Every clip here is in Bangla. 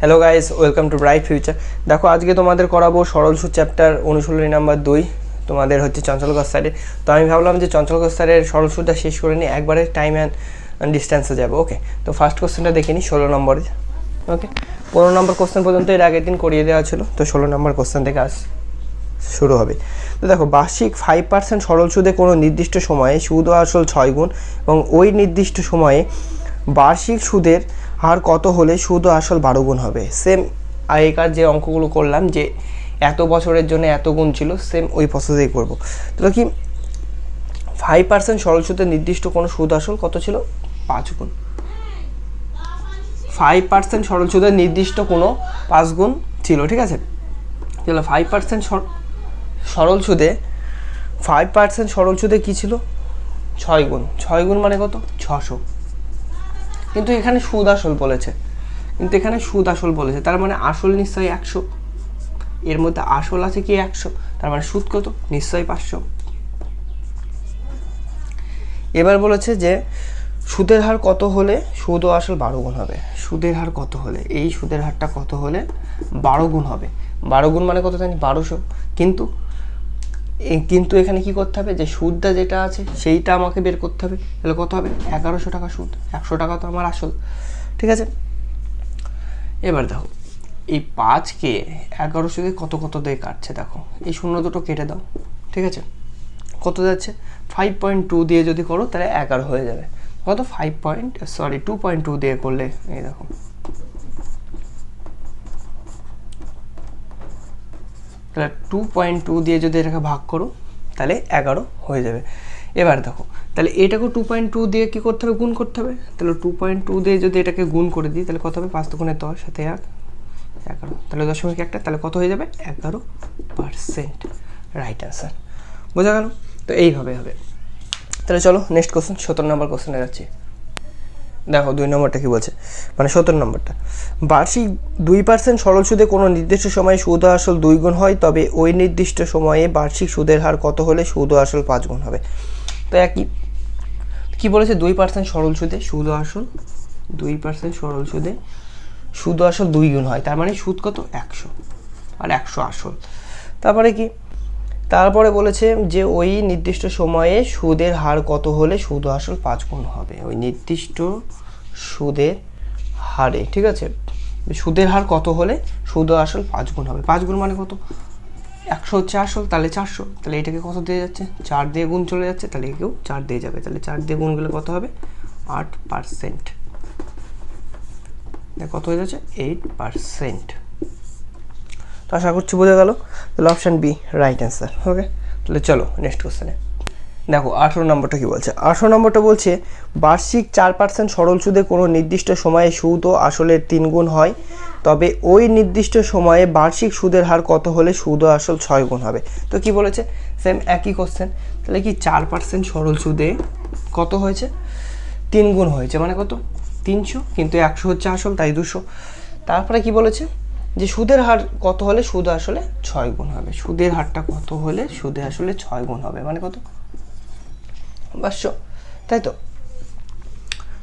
Hello guys, welcome to bright future. দেখো আজকে তোমাদের করাবো সরল সুদ চ্যাপ্টার 39 নাম্বার 2, তোমাদের হচ্ছে চঞ্চল ঘোষ স্যারের। তো আমি ভাবলাম যে চঞ্চল ঘোষ স্যারের সরল সুদটা শেষ করে নিই, একবারে টাইম অ্যান্ড ডিস্ট্যান্সে যাবো। ওকে, তো ফার্স্ট কোশ্চেনটা দেখে নিই 16 নম্বরে। ওকে, 15 নম্বর কোশ্চেন পর্যন্ত এর আগের দিন করিয়ে দেওয়া ছিল, তো 16 নম্বর কোশ্চেন থেকে শুরু হবে। তো দেখো, বার্ষিক 5% সরল সুদে কোনো নির্দিষ্ট সময়ে সুদ ও আসল 6 গুণ এবং ওই নির্দিষ্ট সময়ে বার্ষিক সুদের হার কত হলে সুদ ও আসল 12 গুণ হবে। সেম আগেকার যে অঙ্কগুলো করলাম, যে এত বছরের জন্য এত গুণ ছিল, সেম ওই প্রসেসেই করবো। তো কি 5% সরল সুদের নির্দিষ্ট কোনো সুদ আসল কত ছিল? 5 গুণ। 5% সরল সুদের নির্দিষ্ট কোনো 5 গুণ ছিল, ঠিক আছে। তাহলে 5% সরল সুদে 5% সরল সুদে কী ছিল? 6 গুণ। 6 গুণ মানে কত? 600। কিন্তু এখানে সুদ আসল বলেছে, তার মানে আসল নিশ্চয়ই 100। এর মধ্যে আসল আছে কি 100, তার মানে সুদ কত? নিশ্চয়ই 500। এবার বলেছে যে সুদের হার কত হলে সুদ ও আসল 12 গুণ হবে। সুদের হার কত হলে, এই সুদের হারটা কত হলে 12 গুণ হবে। 12 গুণ মানে কত জানি? 1200। কিন্তু এখানে কি করতে হবে, যে সুদটা যেটা আছে সেইটা আমাকে বের করতে হবে। তাহলে কত হবে? 1100 টাকা সুদ, 100 টাকা তো আমার আসল, ঠিক আছে। এবার দেখো, এই 5কে 1100 দিয়ে কত কত দিয়ে কাটছে, দেখো এই শূন্য দুটো কেটে দাও, ঠিক আছে। কত যাচ্ছে? 5.2 দিয়ে যদি করো তাহলে 11 হয়ে যাবে। কত? 2.2 দিয়ে করলে এই দেখো, তাহলে 2.2 দিয়ে যদি এটাকে ভাগ করো তাহলে 11 হয়ে যাবে। এবার দেখো, তাহলে এটাকে 2.2 দিয়ে কী করতে হবে? গুণ করতে হবে। তাহলে 2.2 দিয়ে যদি এটাকে গুণ করে দিই তাহলে কত হবে? 5 দুগুণে 10, সাথে 1, 11। তাহলে 0.1, তাহলে কত হয়ে যাবে? 11%। Right answer. বোঝা গেল? তো এইভাবে হবে। তাহলে চলো নেক্সট কোশ্চেন, 17 নম্বর কোশ্চেনে যাচ্ছি। দেখো 2 নম্বরটা কী বলছে, মানে 17 নম্বরটা। বার্ষিক 2% সরল সুদে কোনো নির্দিষ্ট সময়ে সুদ ও আসল 2 গুণ হয়, তবে ওই নির্দিষ্ট সময়ে বার্ষিক সুদের হার কত হলে সুদ ও আসল 5 গুণ হবে। তো একই কী বলেছে, 2% সরল সুদে সুদ ও আসল, 2% সরল সুদে সুদ ও আসল 2 গুণ হয়, তার মানে সুদ কত? 100 আর 100 আসল। তারপরে বলেছে যে ওই নির্দিষ্ট সময়ে সুদের হার কত হলে সুদ ও আসল 5 গুণ হবে। ওই নির্দিষ্ট সুদের হারে, ঠিক আছে, সুদের হার কত হলে সুদ ও আসল 5 গুণ হবে। 5 গুণ মানে কত? 100 হচ্ছে আসল, তাহলে 400। তাহলে এটাকে কত দিয়ে যাচ্ছে? 4 দিয়ে গুণ চলে যাচ্ছে, তাহলে একেও 4 দিয়ে যাবে। তাহলে 4 দিয়ে গুণ গেলে কত হবে? 8%। কত হয়ে যাচ্ছে? 8%। তো আশা করছি বোঝা গেল। তাহলে অপশান বি রাইট অ্যান্সার। ওকে, তাহলে চলো নেক্সট কোশ্চেনে। দেখো 18 নম্বরটা কী বলছে। 18 নম্বরটা বলছে বার্ষিক 4% সরল সুদে কোনো নির্দিষ্ট সময়ে সুদ ও আসলের 3 গুণ হয়, তবে ওই নির্দিষ্ট সময়ে বার্ষিক সুদের হার কত হলে সুদ ও আসল 6 গুণ হবে। তো কি বলেছে? সেম একই কোশ্চেন। তাহলে কি 4% সরল সুদে কত হয়েছে? 3 গুণ হয়েছে, মানে কত? 300, কিন্তু 100 হচ্ছে আসল, তাই 200। তারপরে কি বলেছে, যে সুদের হার কত হলে সুদ আসলে 6 গুণ হবে। সুদের হারটা কত হলে সুদে আসলে 6 গুণ হবে, মানে কত? 500, তাই তো।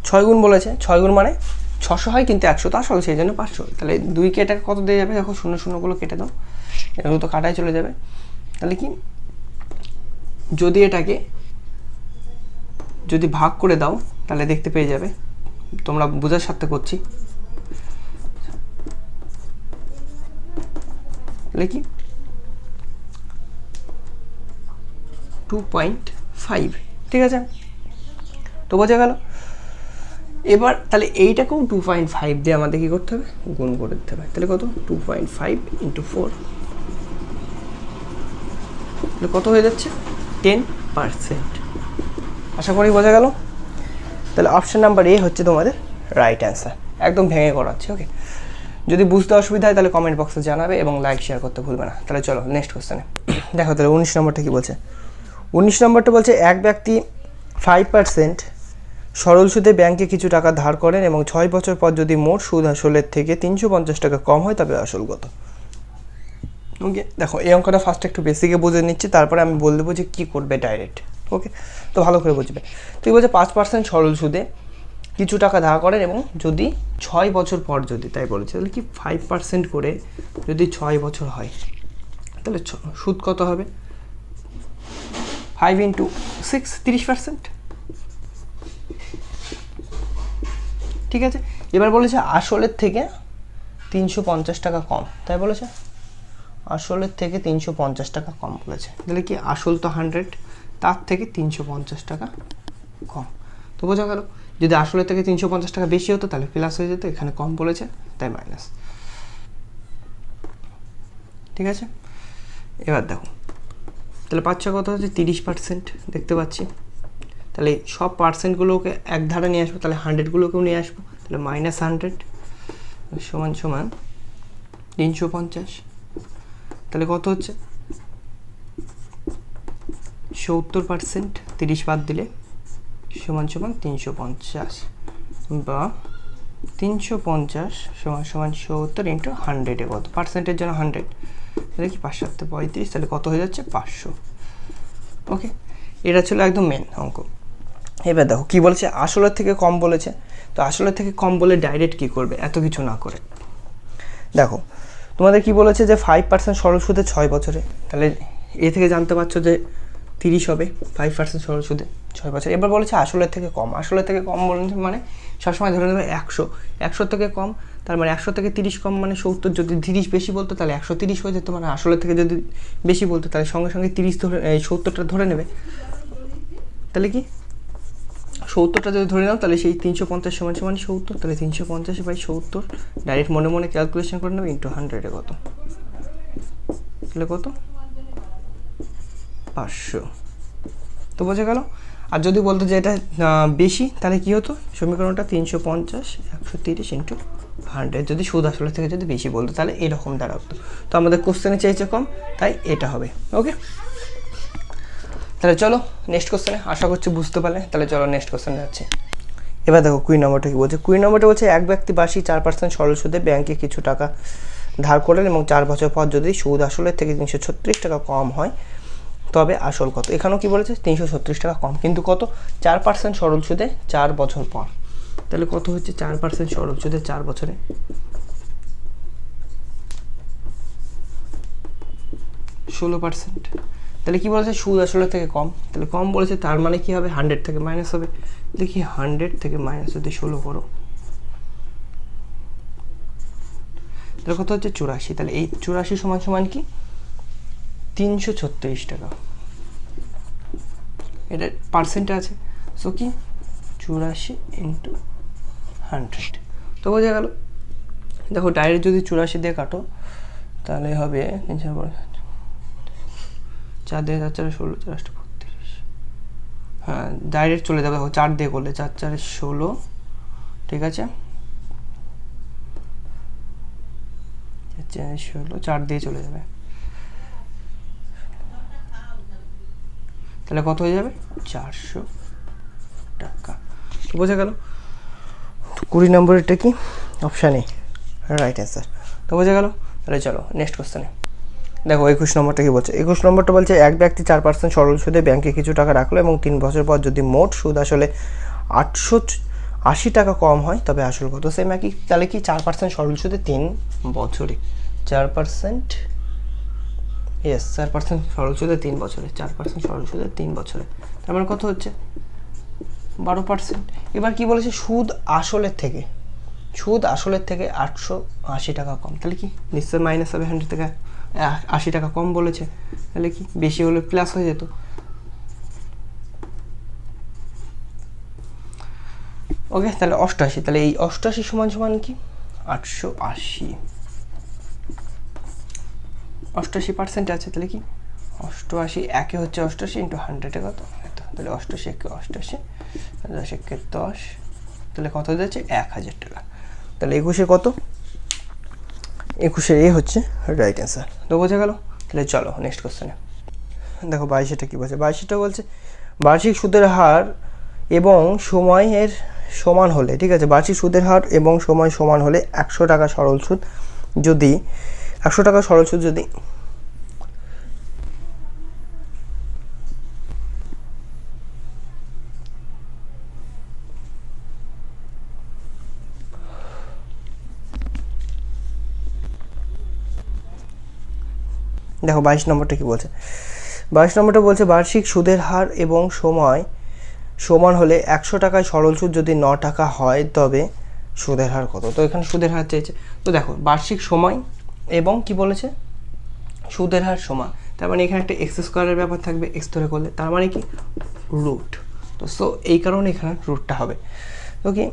6 গুণ বলেছে, 6 গুণ মানে 600 হয়, কিন্তু 100 তো আসল, সেই জন্য 500। তাহলে 2কে এটা কত দিয়ে যাবে? দেখো শূন্য শূন্যগুলো কেটে দাও, এগুলো তো কাটাই চলে যাবে। তাহলে কি, যদি এটাকে যদি ভাগ করে দাও তাহলে দেখতে পেয়ে যাবে, তোমরা বোঝার স্বার্থে করছি। তাহলে কি 2.5, ঠিক আছে, তো বোঝা গেল। এবার তাহলে এইটাকেও 2.5 দিয়ে আমাদের কী করতে হবে? গুণ করে দিতে হবে। তাহলে কত? 2.5 × 4, তাহলে কত হয়ে যাচ্ছে? 10%। আশা করি বোঝা গেল। তাহলে অপশান নাম্বার এ হচ্ছে তোমাদের রাইট অ্যান্সার। একদম ভেঙে করাচ্ছি। ওকে, যদি বুঝতে অসুবিধা হয় তাহলে কমেন্ট বক্সে জানাবে এবং লাইক শেয়ার করতে ভুলবে না। তাহলে চলো নেক্সট কোশ্চেনে। দেখো তাহলে 19 নম্বরটা কী বলছে। 19 নম্বরটা বলছে এক ব্যক্তি 5% সরল সুদে ব্যাংকে কিছু টাকা ধার করেন এবং 6 বছর পর যদি মোট সুদ আসলের থেকে 350 টাকা কম হয় তবে আসল কত। ওকে, দেখো এই অঙ্কটা ফার্স্ট একটু বেসিকে বুঝে নিচ্ছি, তারপরে আমি বলে দেবো যে কী করবে ডাইরেক্ট। ওকে, তো ভালো করে বুঝবে। তুই বলছে 5% সরল সুদে কিছু টাকা ধার করেন এবং যদি 6 বছর পর যদি, তাই বলেছে, তাহলে কি 5% করে যদি 6 বছর হয় তাহলে সুদ কত হবে? 5 × 6 30%। ঠিক আছে, এবার বলেছে আসলের থেকে 350 টাকা কম, তাই বলেছে আসলের থেকে 350 টাকা কম বলেছে, তাহলে কি আসল তো 100, তার থেকে 350 টাকা কম। তো বোঝা গেল, যদি আসলের থেকে 350 টাকা বেশি হতো তাহলে প্লাস হয়ে যেত, এখানে কম বলেছে তাই মাইনাস। ঠিক আছে, এবার দেখো তাহলে পাচ্ছ কত হচ্ছে 30%, দেখতে পাচ্ছি। তাহলে সব পার্সেন্টগুলোকে এক ধারে নিয়ে আসবো, তাহলে 100গুলোকেও নিয়ে আসবো, তাহলে -100 সমান সমান 350। তাহলে কত হচ্ছে 70%, 30 বাদ দিলে সমান সমান 350, বা 350 সমান সমান 70 × 100 কত পার্সেন্টের জন্য 100, তাহলে কি 5 × 7 = 35, তাহলে কত হয়ে যাচ্ছে 500। ওকে, এটা ছিল একদম মেন অঙ্ক। এবার দেখো কি বলেছে, আসলের থেকে কম বলেছে, তো আসলের থেকে কম বলে ডাইরেক্ট কি করবে, এত কিছু না করে। দেখো তোমাদের কি বলেছে যে 5% সরল সুদে 6 বছরে, তাহলে এ থেকে জানতে পারছো যে 30 হবে 5% সরল সুদে 6 বছর। এবার বলেছে আসলের থেকে কম, আসলের থেকে কম বলেছে মানে সবসময় ধরে নেবে 100 থেকে কম, তার মানে 100 থেকে 30 কম মানে 70, যদি 30 বেশি বলতো তাহলে 130 হয়ে যেত, মানে আসলের থেকে যদি বেশি বলতো তাহলে সঙ্গে সঙ্গে 30 ধরে 70টা ধরে নেবে, তাহলে কি 70টা যদি ধরে নাও তাহলে সেই 350 সমান সমান 70, তাহলে 350/70 ডাইরেক্ট মনে মনে ক্যালকুলেশন করে নেবে, ইন্টু 100 কত, তাহলে কত 500। তো বোঝা গেল। আর যদি বলতো যে এটা বেশি তাহলে কি হতো, সমীকরণটা 350 130 × 100, যদি সুদ আসলের থেকে যদি বেশি বলতো তাহলে এরকম দাঁড়াতো। তো আমাদের কোশ্চেনে চেয়েছে কম, তাই এটা হবে। ওকে, তাহলে চলো নেক্সট কোশ্চেনে, আশা করছি বুঝতে পারলে। তাহলে চলো নেক্সট কোশ্চেনে যাচ্ছে। এবার দেখো 20 নম্বরটা কি বলছে। 20 নম্বরটা বলছে এক ব্যক্তি বার্ষিক 4% সরল সুদে ব্যাংকে কিছু টাকা ধার করলেন এবং 4 বছর পর যদি সুদ আসলের থেকে 336 টাকা কম হয় তবে আসল কত। এখানেও কি বলেছে 336 টাকা কম, কিন্তু কত 4% সরল সুদে 4 বছর পর, তাহলে কত হচ্ছে 4% সরল সুদে 4 বছরে, (16%) তাহলে কি বলেছে সুদ আসলের থেকে কম, তাহলে কম বলেছে তার মানে কি হবে 100 থেকে মাইনাস হবে, দেখি 100 থেকে মাইনাস যদি 16 করো তাহলে কত হচ্ছে 84, তাহলে এই 84 সমান সমান কি 336 টাকা, এটা পার্সেন্টে আছে, সো কি 84 × 100। তো বোঝা গেল। দেখো ডাইরেক্ট যদি 84 দিয়ে কাটো তাহলে হবে 4 দিয়ে 4 4 16 4 8 32, হ্যাঁ ডাইরেক্ট চলে যাবে, 4 দিয়ে করলে 4 4 16, ঠিক আছে 16 4 দিয়ে চলে যাবে, তাহলে কত হয়ে যাবে 400 টাকা। তো বোঝা গেল। 20 নম্বরেরটা কি অপশান এ রাইট অ্যান্সার। তো বোঝা গেল। তাহলে চলো নেক্সট কোশ্চেনে দেখো 21 নম্বরটা কি বলছে। 21 নম্বরটা বলছে এক ব্যক্তি 4% সরল সুদে ব্যাংকে কিছু টাকা রাখলো এবং 3 বছর পর যদি মোট সুদ আসলে 880 টাকা কম হয় তবে আসল কত। সেম একই, তাহলে কি 4% সরল সুদে 3 বছরে 4%, ইয়েস 4% সরল সুদে 3 বছরে, 4% সরল সুদে 3 বছরে, তার মানে কত হচ্ছে 12%। এবার কি বলেছে সুদ আসলের থেকে 880 টাকা কম, তাহলে কি নিশ্চয়ই মাইনাস হবে, 100 থেকে 80 টাকা কম বলেছে, তাহলে কি বেশি হলে প্লাস হয়ে যেত। ওকে, তাহলে 88, তাহলে এই 88 সমান সমান কি 880, 88% আছে, তাহলে কি 88 একে হচ্ছে 88 × 100 কত, তাহলে 88 একে 88, 10 একে 10, তাহলে কত হয়ে যাচ্ছে 1000 টাকা। তাহলে 21 কত, 21 এ হচ্ছে রাইট অ্যান্সার। তো বোঝা গেল। তাহলে চলো নেক্সট কোশ্চেনে দেখো 22টা কি বলছে। 22টা বলছে বার্ষিক সুদের হার এবং সময়ের সমান হলে, ঠিক আছে, বার্ষিক সুদের হার এবং সময় সমান হলে 100 টাকা সরল সুদ যদি 100 টাকা সরল সুদ যদি দেখো 22 নম্বরটা কি বলছে। 22 নম্বরটা বলছে বার্ষিক সুদের হার এবং সময় সমান হলে 100 টাকায় সরল সুদ যদি 9 টাকা হয় তবে সুদের হার কত। তো এখানে সুদের হার চাইছে। তো দেখো বার্ষিক সময় এবং কি বলেছে সুদের হার সমান, তার মানে এখানে একটা এক্স স্কোয়ারের ব্যাপার থাকবে, এক্স ধরে করলে, তার মানে কি রুট। তো সো এই কারণে এখানে রুটটা হবে। তো কি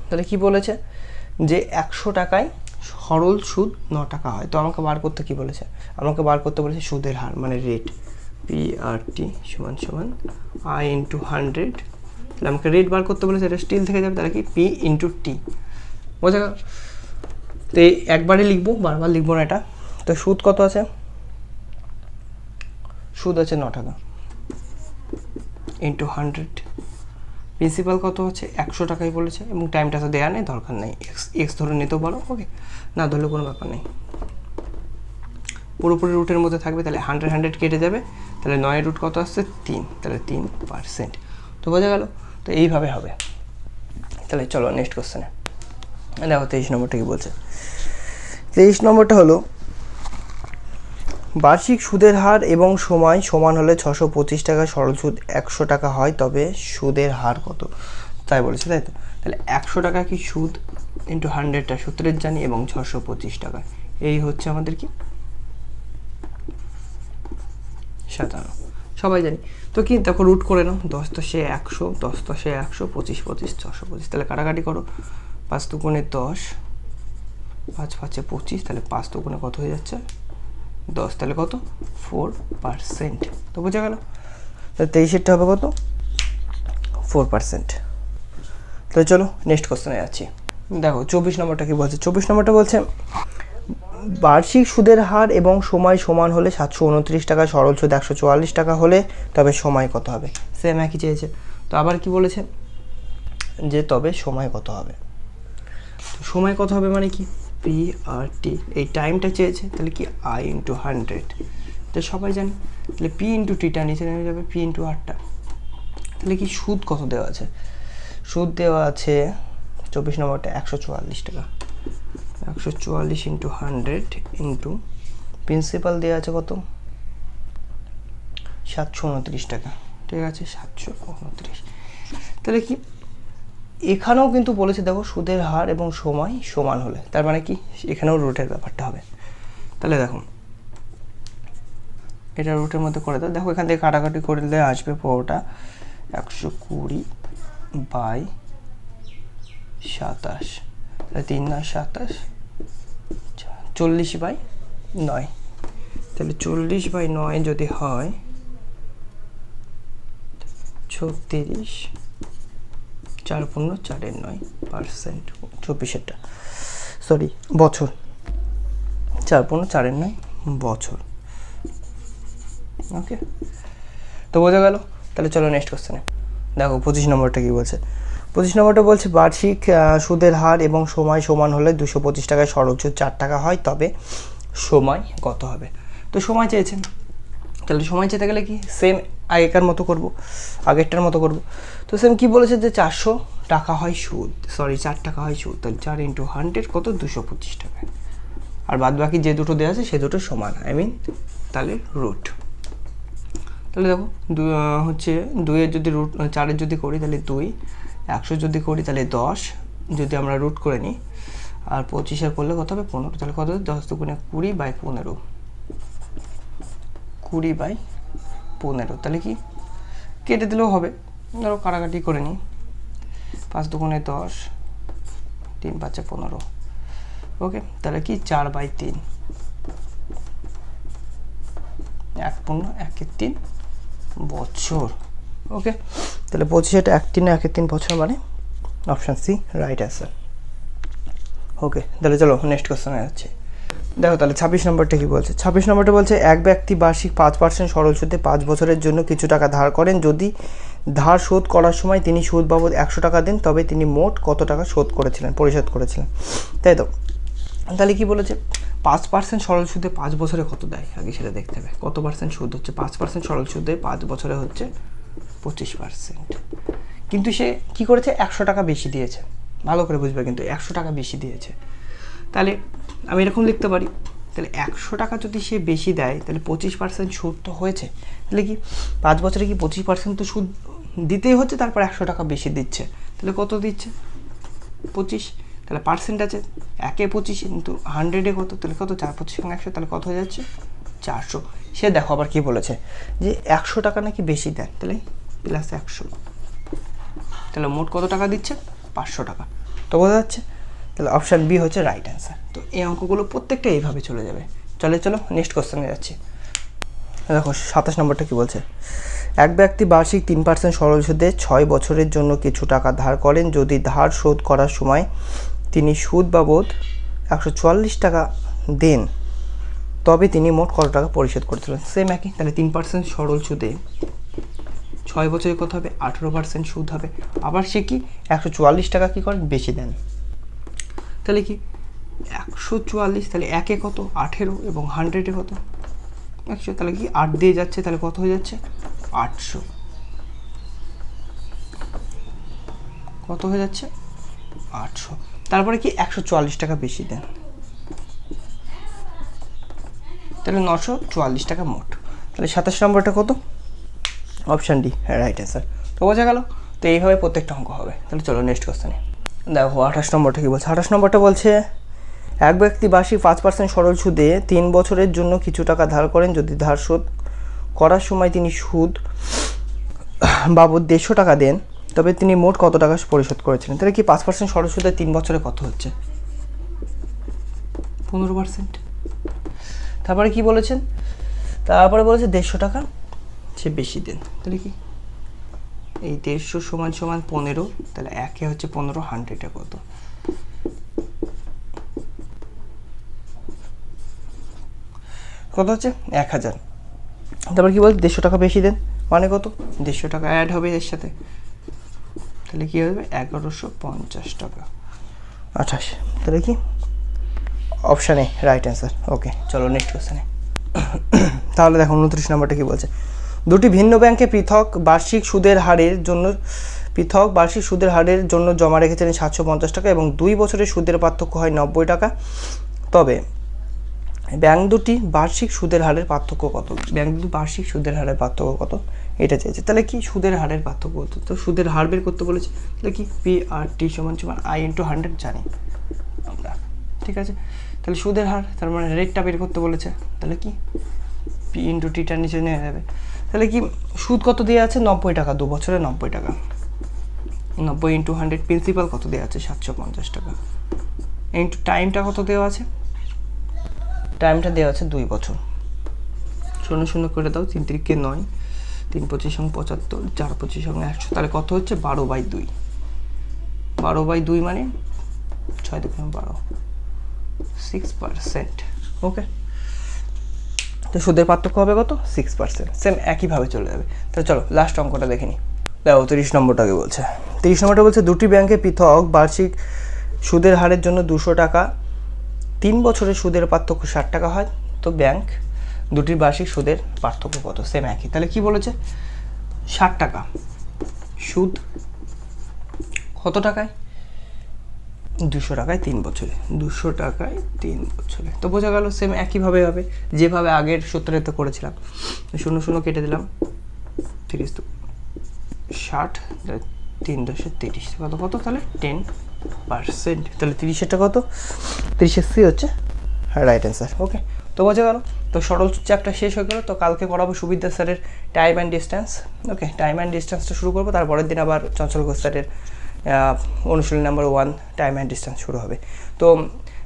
তাহলে কি বলেছে যে 100 টাকায় সরল সুদ 9 টাকা হয়। তো আমাকে বার করতে কি বলেছে, আমাকে বার করতে বলেছে সুদের হার মানে রেট, PRT সমান সমান I ইন্টু 100। তাহলে আমাকে রেট বার করতে বলেছে, এটা স্টিল থেকে যাবে, তাহলে কি P ইন্টু টি, বোঝা গেল। তো এই একবারে লিখবো, বারবার লিখবো না এটা। তো সুদ কত আছে, সুদ আছে 9 টাকা ইন্টু 100, প্রিন্সিপাল কত আছে 100 টাকাই বলেছে, এবং টাইমটা তো দেওয়া নেই, দরকার নেই, এক্স ধরে নিতেও পারো, ওকে, না ধরলে কোনো ব্যাপার নেই, পুরোপুরি রুটের মধ্যে থাকবে। তাহলে 100 কেটে যাবে, তাহলে 9 রুট কত আসছে 3, তাহলে 3%। তো বোঝা গেল। তো এইভাবে হবে। তাহলে চলো নেক্সট কোশ্চেনে দেখো 23 নম্বরটা কি বলছে। 23 নম্বরটা হলো বার্ষিক সুদের হার এবং সময় সমান হলে 625 টাকা সরল সুদ 100 টাকা হয় তবে সুদের হার কত, তাই বলেছে, তাই তো। তাহলে 100 টাকা কি সুদ ইন্টু 100টা সূত্রের জানি, এবং 625 টাকা, এই হচ্ছে আমাদের কি 57, সবাই জানি। তো কি দেখো রুট করে নাও, 10 × 100, 10 × 100, 25 25 625, তাহলে কাটাকাটি করো, 5 × 10, 5 × 5 = 25, তাহলে 5 × 2 কত হয়ে যাচ্ছে 10, তাহলে কত 4%। তো বোঝা গেল। তাহলে 23-এরটা হবে কত 4%। তো চলো নেক্সট কোশ্চেনে যাচ্ছি। দেখো 24 নম্বরটা কি বলছে। 24 নম্বরটা বলছে বার্ষিক সুদের হার এবং সময় সমান হলে 729 টাকা সরল সুদ 144 টাকা হলে তবে সময় কত হবে, সেম একই চেয়েছে। তো আবার কি বলেছে যে তবে সময় কত হবে। তো সময় কত হবে মানে কি PRT, এই টাইমটা চেয়েছে, তাহলে কি I ইন্টু 100, তো সবাই জানি। তাহলে P ইন্টু টিটা নিচে নেমে যাবে, P ইন্টু আরটা। তাহলে কি সুদ কত দেওয়া আছে, সুদ দেওয়া আছে 24 নম্বরটা 144 টাকা, 144 ইন্টু 100 ইন্টু প্রিন্সিপাল দেওয়া আছে কত 729 টাকা, ঠিক আছে 729। তাহলে কি এখানেও কিন্তু বলেছে দেখো সুদের হার এবং সময় সমান হলে, তার মানে কি এখানেও রুটের ব্যাপারটা হবে। তাহলে দেখো এটা রুটের মধ্যে করে দাও, দেখো এখান থেকে কাটাকাটি করলে আসবে পুরোটা 120/27, তাহলে 3 9 27, 40/9, তাহলে 40/9 যদি হয় 36, 4 × 4 = 9%, 24-এরটা সরি বছর, 4 × 4 = 9 বছর, ওকে। তো বোঝা গেল। তাহলে চলো নেক্সট কোশ্চেনে দেখো 25 নম্বরটা কি বলছে। 25 নম্বরটা বলছে বার্ষিক সুদের হার এবং সময় সমান হলে 225 টাকায় সরল সুদ 4 টাকা হয় তবে সময় কত হবে। তো সময় চেয়েছেন, তাহলে সময় চেতে গেলে কি সেম আগেকার মতো করব, আগেরটার মতো করব। তো সেম কি বলেছে যে 400 টাকা হয় সুদ, সরি 4 টাকা হয় সুদ, তাহলে 4 × 100 কত 225 টাকা, আর বাদ বাকি যে দুটো দেওয়া আছে সে দুটো সমান, তাহলে রুট। তাহলে দেখো হচ্ছে 2-এর যদি রুট 4-এর যদি করি তাহলে 2, 100 যদি করি তাহলে 10, যদি আমরা রুট করে নিই, আর 25-এর করলে কত হবে 15, তাহলে কত 10 × 2 = 20/15, 20/15, তাহলে কি কেটে দিলেও হবে, ধরো কাটাকাটি করে নিই, 5 × 2 = 10, 3 × 5 = 15, ওকে। তাহলে কি 4/3, 1 × 1 = 3 বছর, ওকে। তাহলে 25-এটা 1 × 1 = 3 বছর, মানে অপশান সি রাইট অ্যান্সার, ওকে। তাহলে চলো নেক্সট কোশ্চেনে যাচ্ছি। দেখো তাহলে 26 নম্বরটা কি বলছে। 26 নম্বরটা বলছে এক ব্যক্তি বার্ষিক 5% সরল সুদে 5 বছরের জন্য কিছু টাকা ধার করেন, যদি ধার শোধ করার সময় তিনি সুদ বাবদ 100 টাকা দেন তবে তিনি মোট কত টাকা পরিশোধ করেছিলেন, তাই তো। তাহলে কি বলেছে 5% সরল সুদে 5 বছরে কত দেয়, আগে সেটা দেখতে হবে কত পার্সেন্ট সুদ হচ্ছে। 5% সরল সুদে 5 বছরে হচ্ছে 25%, কিন্তু সে কি করেছে 100 টাকা বেশি দিয়েছে, ভালো করে বুঝবে কিন্তু 100 টাকা বেশি দিয়েছে। তাহলে আমি এরকম লিখতে পারি, তাহলে 100 টাকা যদি সে বেশি দেয় তাহলে 25% সুদ তো হয়েছে। তাহলে কি 5 বছরে কি 25% তো সুদ দিতেই হচ্ছে, তারপর 100 টাকা বেশি দিচ্ছে, তাহলে কত দিচ্ছে 25। তাহলে পার্সেন্ট আছে 1/25 কিন্তু 100-এ কত, তাহলে কত 4/25 100, তাহলে কত হয়ে যাচ্ছে 400। সে দেখো আবার কি বলেছে যে 100 টাকা নাকি বেশি দেয়, তাহলে প্লাস 100, তাহলে মোট কত টাকা দিচ্ছে 500 টাকা। তো বোঝা যাচ্ছে, তাহলে অপশান বি হচ্ছে রাইট অ্যান্সার। তো এই অঙ্কগুলো প্রত্যেকটা এইভাবে চলে যাবে। চলো নেক্সট কোশ্চেনে যাচ্ছি। দেখো 27 নম্বরটা কি বলছে, এক ব্যক্তি বার্ষিক 3% সরল সুদে 6 বছরের জন্য কিছু টাকা ধার করেন। যদি ধার শোধ করার সময় তিনি সুদ বাবদ 144 টাকা দেন, তবে তিনি মোট কত টাকা পরিশোধ করেছিলেন। সেম একই, তাহলে 3% সরল সুদে 6 বছরে কত হবে 18% সুদ হবে। আবার সে কি 144 টাকা কী করেন বেশি দেন, তাহলে কি 144, তাহলে 1-এ কত 18 এবং 100-এ কত 100, তাহলে কি 8 দিয়ে যাচ্ছে, তাহলে কত হয়ে যাচ্ছে 800, কত হয়ে যাচ্ছে 800। তারপরে কি 144 টাকা বেশি দেন, তাহলে 944 টাকা মোট। তাহলে 27 নম্বরটা কত, অপশান ডি রাইট অ্যান্সার। তো বোঝা গেল। তো এইভাবে প্রত্যেকটা অঙ্ক হবে। তাহলে চলো নেক্সট কোশ্চেনে দেখো 28 নম্বরটা কী বলছে। 28 নম্বরটা বলছে, এক ব্যক্তি বার্ষিক 5% সরল সুদে 3 বছরের জন্য কিছু টাকা ধার করেন। যদি ধার শোধ করার সময় তিনি সুদ বাবদ 150 টাকা দেন, তবে তিনি মোট কত টাকা পরিশোধ করেছিলেন। তাহলে কি 5% সরল সুদে 3 বছরে কত হচ্ছে 15%। তারপরে কি বলেছেন, তারপরে বলেছে 150 টাকা সে বেশি দেন, তাহলে কি এই 150 সমান 15, তাহলে 1-এ হচ্ছে 15, 100-এ কত হচ্ছে 1000। তারপর কি বলছে 150 টাকা বেশি দেন, মানে কত 150 টাকা অ্যাড হবে এর সাথে, তাহলে কি হবে 1150 টাকা 28। তাহলে কি অপশানে রাইট অ্যান্সার। ওকে চলো নেক্সট কোশ্চেনে। তাহলে দেখো 29 নম্বরটা কি বলছে, দুটি ভিন্ন ব্যাংকে পৃথক বার্ষিক সুদের হারের জন্য জমা রেখেছিলেন 750 টাকা এবং 2 বছরের সুদের পার্থক্য হয় 90 টাকা। তবে ব্যাংক দুটি বার্ষিক সুদের হারের পার্থক্য কত, এটা চেয়েছে। তাহলে কি সুদের হারের পার্থক্য কত, তো সুদের হার বের করতে বলেছে। তাহলে কি PRT সমান I/100 জানি আমরা, ঠিক আছে। তাহলে সুদের হার তার মানে রেটটা বের করতে বলেছে, তাহলে কি P/Tটা নিচে নিয়ে যাবে। তাহলে কি সুদ কত দেওয়া আছে 90 টাকা, 2 বছরে 90 টাকা, 90 × 100, প্রিন্সিপাল কত দেওয়া আছে 750 টাকা, ইন্টু টাইমটা কত দেওয়া আছে, টাইমটা দেওয়া আছে 2 বছর, 0 0 করে দাও, 3 3 × 9, 3 25 75, 4 25 100, তাহলে কত হচ্ছে 12/2, 12/2 মানে 6 2 12, 6%। ওকে, তো সুদের পার্থক্য হবে কত 6%। সেম একইভাবে চলে যাবে। তো চলো লাস্ট অঙ্কটা দেখে নিই। দেখো 30 নম্বরটাকে বলছে, 30 নম্বরটা বলছে দুটি ব্যাংকে পৃথক বার্ষিক সুদের হারের জন্য 200 টাকা, 3 বছরের সুদের পার্থক্য 60 টাকা হয়। তো ব্যাংক দুটির বার্ষিক সুদের পার্থক্য কত, সেম একই। তাহলে কি বলেছে 60 টাকা সুদ কত টাকায় 200 টাকায় 3 বছরে, 200 টাকায় 3 বছরে। তো বোঝা গেল সেম একইভাবে হবে যেভাবে আগের সূত্রেতে করেছিলাম। 0 0 কেটে দিলাম, 30 তো 60, 3 × 10 = 30, কত তাহলে 10%। তাহলে 30-এরটা কত, 30-এর সি হচ্ছে রাইট অ্যান্সার। ওকে, তো বোঝা গেল। তো সরল চ্যাপ্টার শেষ হয়ে গেল। তো কালকে করাবো সুবিদ্যা স্যারের time and distance. Okay, time and ডিস্টেন্সটা শুরু করবো, তারপরের দিন আবার চঞ্চল ঘোষ স্যারের অনুশীলন নাম্বার 1 টাইম অ্যান্ড ডিস্টেন্স শুরু হবে। তো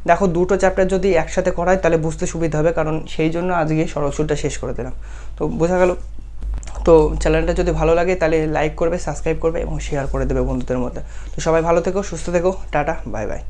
দেখো দুটো চ্যাপ্টার যদি একসাথে করায় তাহলে বুঝতে সুবিধা হবে, কারণ সেই জন্য আজকে সরল সূত্রটা শেষ করে দিলাম। তো বোঝা গেল। তো চ্যানেলটা যদি ভালো লাগে তাহলে লাইক করবে, সাবস্ক্রাইব করবে এবং শেয়ার করে দেবে বন্ধুদের মধ্যে। তো সবাই ভালো থেকো, সুস্থ থেকো, টাটা, বাই বাই।